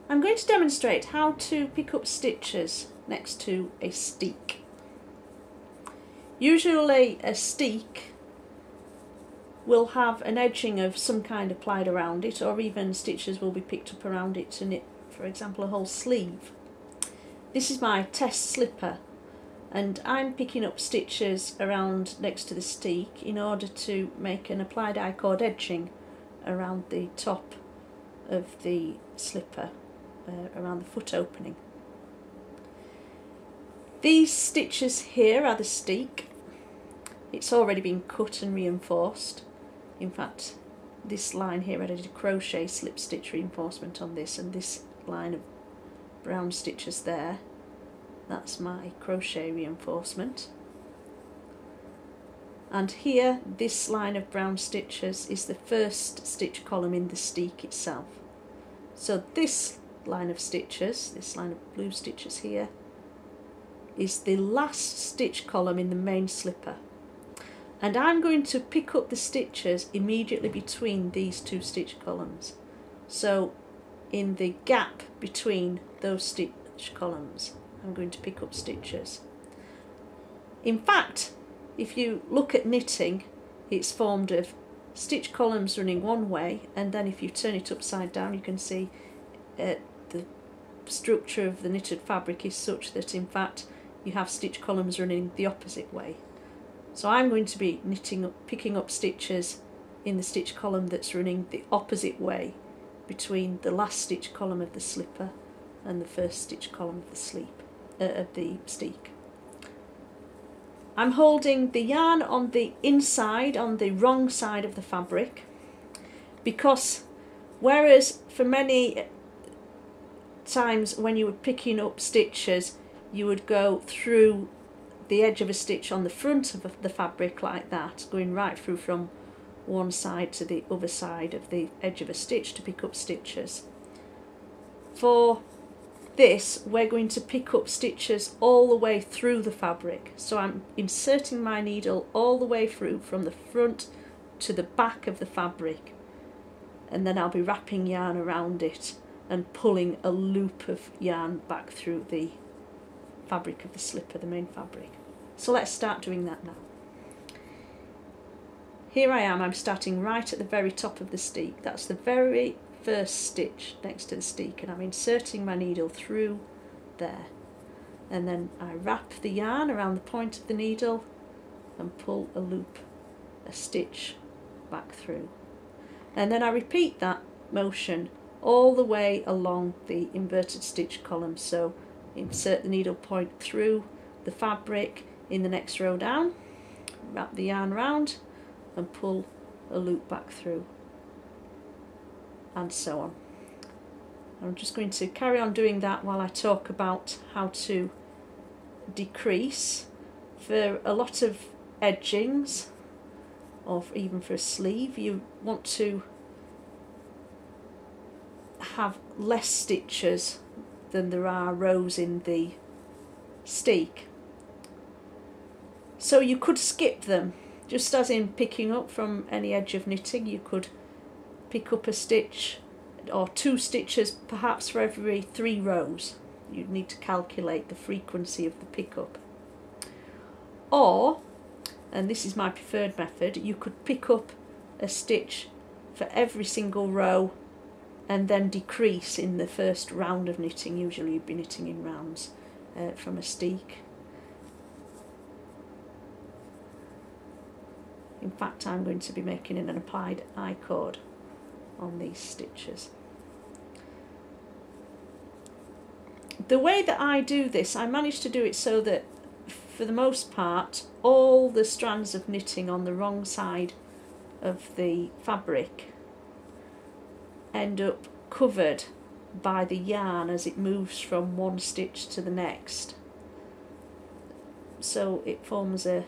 I'm going to demonstrate how to pick up stitches next to a steek. Usually a steek will have an edging of some kind applied around it, or even stitches will be picked up around it to knit, for example, a whole sleeve. This is my test slipper, and I'm picking up stitches around next to the steek in order to make an applied I-cord edging around the top of the slipper, around the foot opening. These stitches here are the steek. It's already been cut and reinforced. In fact, this line here, I did a crochet slip stitch reinforcement on this, and this line of brown stitches there, that's my crochet reinforcement. And here, this line of brown stitches is the first stitch column in the steek itself. So this line of stitches, this line of blue stitches here, is the last stitch column in the main slipper. And I'm going to pick up the stitches immediately between these two stitch columns. So in the gap between those stitch columns, I'm going to pick up stitches. In fact, if you look at knitting, it's formed of stitch columns running one way, and then if you turn it upside down, you can see the structure of the knitted fabric is such that in fact you have stitch columns running the opposite way. So I'm going to be picking up stitches in the stitch column that's running the opposite way between the last stitch column of the slipper and the first stitch column of the steek. I'm holding the yarn on the inside, on the wrong side of the fabric, because whereas for many times when you were picking up stitches you would go through the edge of a stitch on the front of the fabric like that, going right through from one side to the other side of the edge of a stitch to pick up stitches. For this, we're going to pick up stitches all the way through the fabric. So I'm inserting my needle all the way through from the front to the back of the fabric, and then I'll be wrapping yarn around it and pulling a loop of yarn back through the fabric of the slipper, the main fabric. So let's start doing that now. Here I am, I'm starting right at the very top of the steek. That's the very first stitch next to the steek, and I'm inserting my needle through there, and then I wrap the yarn around the point of the needle and pull a loop, a stitch back through, and then I repeat that motion all the way along the inverted stitch column. So insert the needle point through the fabric in the next row down, wrap the yarn round and pull a loop back through, and so on. I'm just going to carry on doing that while I talk about how to decrease. For a lot of edgings, or even for a sleeve, you want to have less stitches than there are rows in the steek. So you could skip them, just as in picking up from any edge of knitting. You could pick up a stitch or two stitches perhaps for every 3 rows. You'd need to calculate the frequency of the pickup. Or, and this is my preferred method, you could pick up a stitch for every single row and then decrease in the first round of knitting. Usually you'd be knitting in rounds from a steek. In fact, I'm going to be making an applied I-cord on these stitches. The way that I do this, I manage to do it so that for the most part all the strands of knitting on the wrong side of the fabric end up covered by the yarn as it moves from one stitch to the next. So it forms a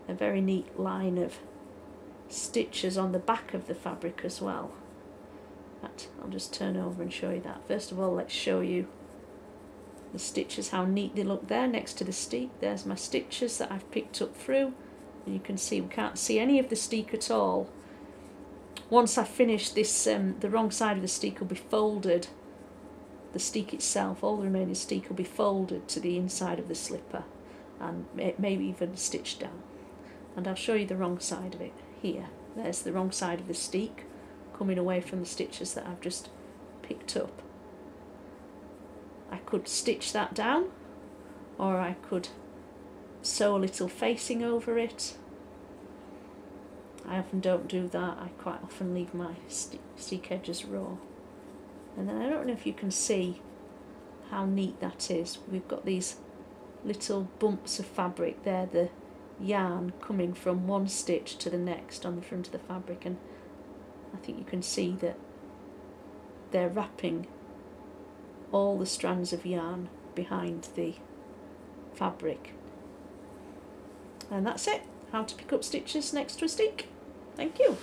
very neat line of stitches on the back of the fabric as well. I'll just turn over and show you that. First of all, let's show you the stitches, how neat they look there next to the steek. There's my stitches that I've picked up through, and you can see we can't see any of the steek at all. Once I finish this, the wrong side of the steek will be folded the steek itself, all the remaining steek will be folded to the inside of the slipper and maybe even stitched down. And I'll show you the wrong side of it here. There's the wrong side of the steek coming away from the stitches that I've just picked up. I could stitch that down, or I could sew a little facing over it. I often don't do that. I quite often leave my steek edges raw. And then I don't know if you can see how neat that is. We've got these little bumps of fabric there, the yarn coming from one stitch to the next on the front of the fabric, and I think you can see that they're wrapping all the strands of yarn behind the fabric. And that's it. How to pick up stitches next to a steek. Thank you.